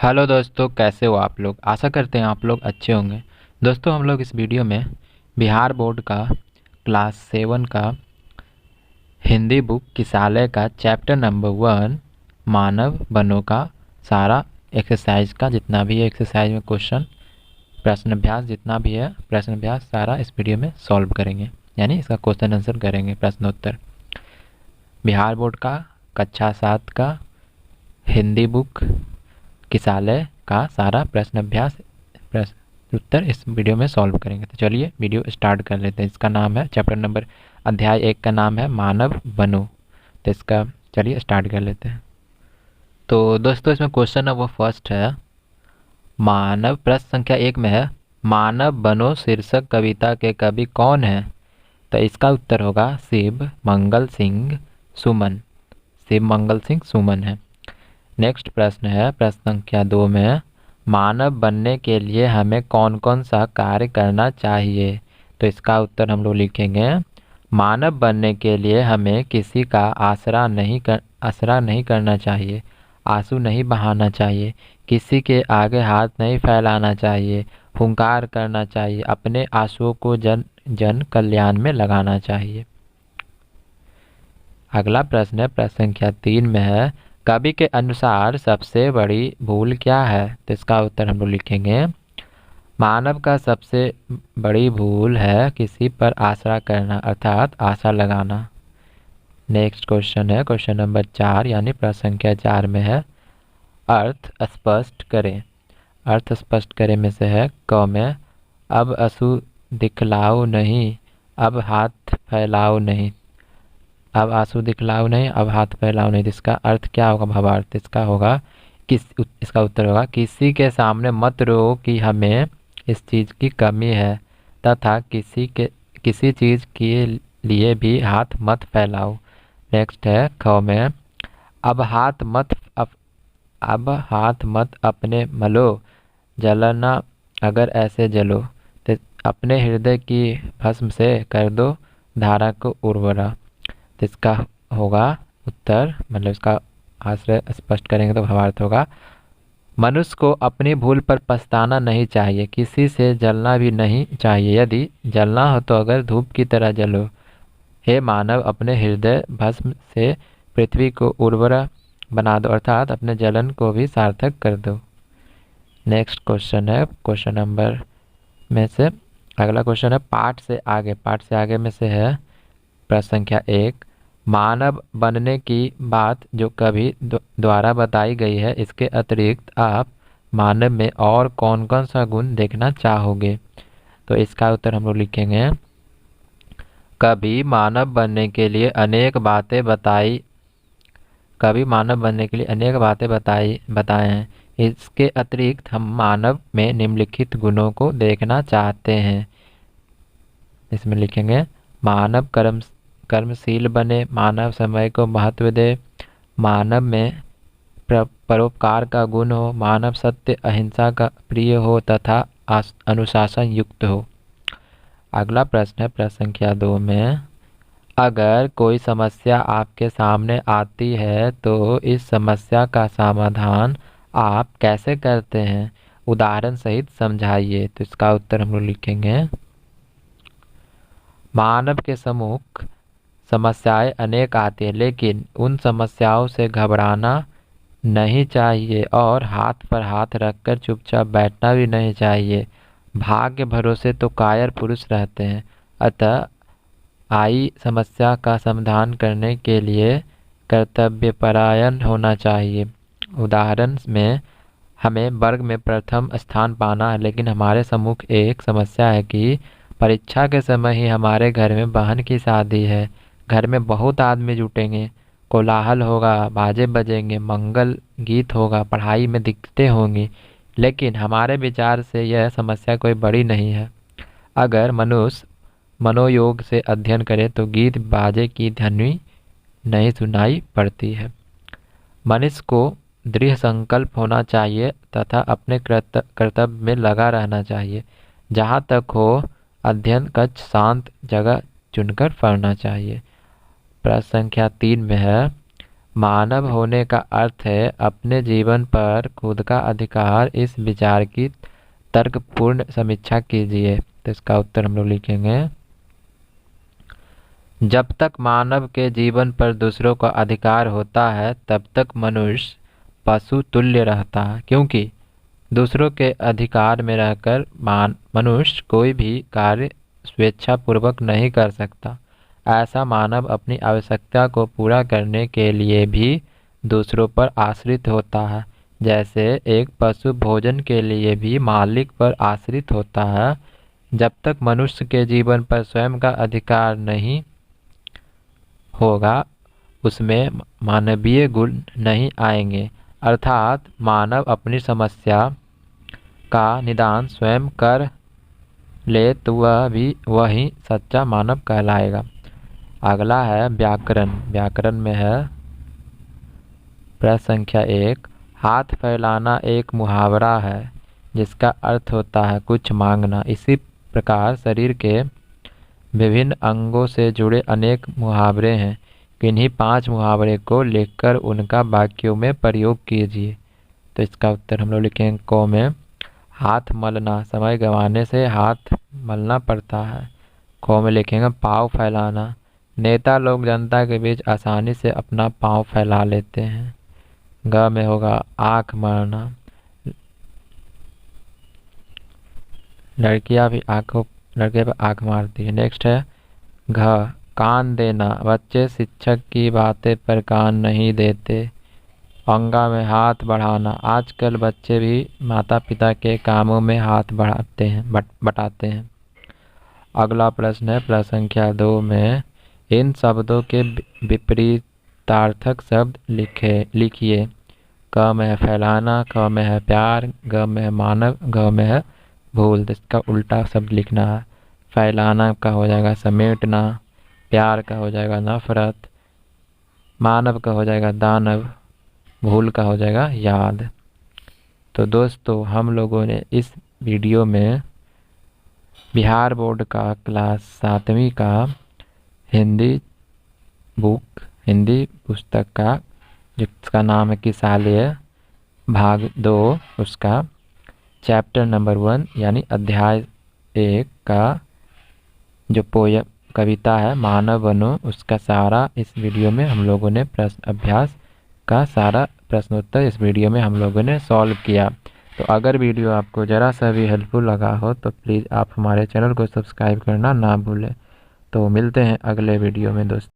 Hello दोस्तों, कैसे हो आप लोग। आशा करते हैं आप लोग अच्छे होंगे। दोस्तों, हम लोग इस वीडियो में बिहार बोर्ड का क्लास 7 का हिंदी बुक किसालय का चैप्टर नंबर 1 मानव वनों का सारा एक्सरसाइज का जितना भी है एक्सरसाइज में क्वेश्चन प्रश्न अभ्यास जितना भी है प्रश्न अभ्यास सारा इस वीडियो में सॉल्व करेंगे, यानी इसका क्वेश्चन आंसर करेंगे, प्रश्नोत्तर। बिहार बोर्ड का कक्षा 7 का हिंदी बुक किसालय का सारा प्रश्न अभ्यास प्रश्न उत्तर इस वीडियो में सॉल्व करेंगे। तो चलिए वीडियो स्टार्ट कर लेते हैं। इसका नाम है चैप्टर नंबर अध्याय 1 का नाम है मानव वनों। तो इसका चलिए स्टार्ट कर लेते हैं। तो दोस्तों, इसमें क्वेश्चन है वो फर्स्ट है मानव। प्रश्न संख्या 1 में है मानव वनों शीर्षक कविता के कवि कौन है। तो इसका उत्तर होगा शिव मंगल सिंह सुमन। शिव मंगल सिंह सुमन है। नेक्स्ट प्रश्न है प्रश्न संख्या 2 में मानव बनने के लिए हमें कौन कौन सा कार्य करना चाहिए। तो इसका उत्तर हम लोग लिखेंगे मानव बनने के लिए हमें किसी का आसरा नहीं करना चाहिए, आंसू नहीं बहाना चाहिए, किसी के आगे हाथ नहीं फैलाना चाहिए, हुंकार करना चाहिए, अपने आंसुओं को जन कल्याण में लगाना चाहिए। अगला प्रश्न है प्रश्न संख्या 3 में है कवि के अनुसार सबसे बड़ी भूल क्या है। तो इसका उत्तर हम लोग लिखेंगे मानव का सबसे बड़ी भूल है किसी पर आसरा करना, अर्थात आशा लगाना। नेक्स्ट क्वेश्चन है क्वेश्चन नंबर 4 यानी प्रश्न संख्या 4 में है अर्थ स्पष्ट करें। अर्थ स्पष्ट करें में से है क में अब आंसू दिखलाओ नहीं, अब हाथ फैलाओ नहीं। अब आंसू दिखलाओ नहीं, अब हाथ फैलाओ नहीं। इसका अर्थ क्या होगा, भावार्थ इसका होगा इसका उत्तर होगा किसी के सामने मत रो कि हमें इस चीज़ की कमी है, तथा किसी चीज़ के लिए भी हाथ मत फैलाओ। नेक्स्ट है ख में अब हाथ मत अपने मलो, जलना अगर ऐसे जलो, तो अपने हृदय की भस्म से कर दो धारा को उर्वरा। तो इसका होगा उत्तर, मतलब इसका आश्रय स्पष्ट करेंगे तो भावार्थ होगा मनुष्य को अपनी भूल पर पछताना नहीं चाहिए, किसी से जलना भी नहीं चाहिए, यदि जलना हो तो अगर धूप की तरह जलो। हे मानव, अपने हृदय भस्म से पृथ्वी को उर्वरा बना दो, अर्थात अपने जलन को भी सार्थक कर दो। नेक्स्ट क्वेश्चन है क्वेश्चन नंबर में से अगला क्वेश्चन है पाठ से आगे में से है प्रश्न संख्या 1 मानव बनने की बात जो कवि द्वारा बताई गई है, इसके अतिरिक्त आप मानव में और कौन कौन सा गुण देखना चाहोगे। तो इसका उत्तर हम लोग लिखेंगे कवि मानव बनने के लिए अनेक बातें बताए हैं। इसके अतिरिक्त हम मानव में निम्नलिखित गुणों को देखना चाहते हैं। इसमें लिखेंगे मानव कर्मशील बने, मानव समय को महत्व दे, मानव में परोपकार का गुण हो, मानव सत्य अहिंसा का प्रिय हो तथा अनुशासन युक्त हो। अगला प्रश्न है प्रश्न संख्या 2 में अगर कोई समस्या आपके सामने आती है तो इस समस्या का समाधान आप कैसे करते हैं, उदाहरण सहित समझाइए। तो इसका उत्तर हम लोग लिखेंगे मानव के सम्मुख समस्याएं अनेक आती है, लेकिन उन समस्याओं से घबराना नहीं चाहिए और हाथ पर हाथ रखकर चुपचाप बैठना भी नहीं चाहिए। भाग्य भरोसे तो कायर पुरुष रहते हैं, अतः आई समस्या का समाधान करने के लिए कर्तव्यपरायण होना चाहिए। उदाहरण में हमें वर्ग में प्रथम स्थान पाना है, लेकिन हमारे सम्मुख एक समस्या है कि परीक्षा के समय ही हमारे घर में बहन की शादी है। घर में बहुत आदमी जुटेंगे, कोलाहल होगा, बाजे बजेंगे, मंगल गीत होगा, पढ़ाई में दिक्कतें होंगी, लेकिन हमारे विचार से यह समस्या कोई बड़ी नहीं है। अगर मनुष्य मनोयोग से अध्ययन करे तो गीत बाजे की ध्वनि नहीं सुनाई पड़ती है। मनुष्य को दृढ़ संकल्प होना चाहिए तथा अपने कर्तव्य में लगा रहना चाहिए। जहाँ तक हो अध्ययन कक्ष शांत जगह चुनकर पढ़ना चाहिए। प्रश्न संख्या 3 में है मानव होने का अर्थ है अपने जीवन पर खुद का अधिकार। इस विचार की तर्कपूर्ण समीक्षा कीजिए। तो इसका उत्तर हम लोग लिखेंगे, जब तक मानव के जीवन पर दूसरों का अधिकार होता है तब तक मनुष्य पशु तुल्य रहता है, क्योंकि दूसरों के अधिकार में रहकर मनुष्य कोई भी कार्य स्वेच्छापूर्वक नहीं कर सकता। ऐसा मानव अपनी आवश्यकता को पूरा करने के लिए भी दूसरों पर आश्रित होता है, जैसे एक पशु भोजन के लिए भी मालिक पर आश्रित होता है। जब तक मनुष्य के जीवन पर स्वयं का अधिकार नहीं होगा उसमें मानवीय गुण नहीं आएंगे, अर्थात मानव अपनी समस्या का निदान स्वयं कर ले तो वही सच्चा मानव कहलाएगा। अगला है व्याकरण। व्याकरण में है प्रश्न संख्या 1, हाथ फैलाना एक मुहावरा है जिसका अर्थ होता है कुछ मांगना। इसी प्रकार शरीर के विभिन्न अंगों से जुड़े अनेक मुहावरे हैं। किन्हीं 5 मुहावरे को लिखकर उनका वाक्यों में प्रयोग कीजिए। तो इसका उत्तर हम लोग लिखेंगे क में, हाथ मलना, समय गंवाने से हाथ मलना पड़ता है। ख में लिखेंगे पाँव फैलाना, नेता लोग जनता के बीच आसानी से अपना पाँव फैला लेते हैं। ग में होगा आँख मारना, लड़के पर आँख मारती है। नेक्स्ट है घ, कान देना, बच्चे शिक्षक की बातें पर कान नहीं देते। अंगा में हाथ बढ़ाना, आजकल बच्चे भी माता पिता के कामों में हाथ बटाते हैं। अगला प्रश्न है प्रश्न संख्या 2 में, इन शब्दों के विपरीतार्थक शब्द लिखिए। क में है फैलाना, ख में है प्यार, ग में है मानव, घ में है भूल। तो इसका उल्टा शब्द लिखना है। फैलाना का हो जाएगा समेटना, प्यार का हो जाएगा नफरत, मानव का हो जाएगा दानव, भूल का हो जाएगा याद। तो दोस्तों हम लोगों ने इस वीडियो में बिहार बोर्ड का क्लास 7वीं का हिंदी पुस्तक का, जिसका नाम है किसालय भाग 2, उसका चैप्टर नंबर 1 यानी अध्याय 1 का जो पोयम कविता है मानव बनो, उसका सारा इस वीडियो में हम लोगों ने प्रश्न अभ्यास का सारा प्रश्नोत्तर इस वीडियो में हम लोगों ने सॉल्व किया। तो अगर वीडियो आपको ज़रा सा भी हेल्पफुल लगा हो तो प्लीज़ आप हमारे चैनल को सब्सक्राइब करना ना भूलें। तो मिलते हैं अगले वीडियो में दोस्तों।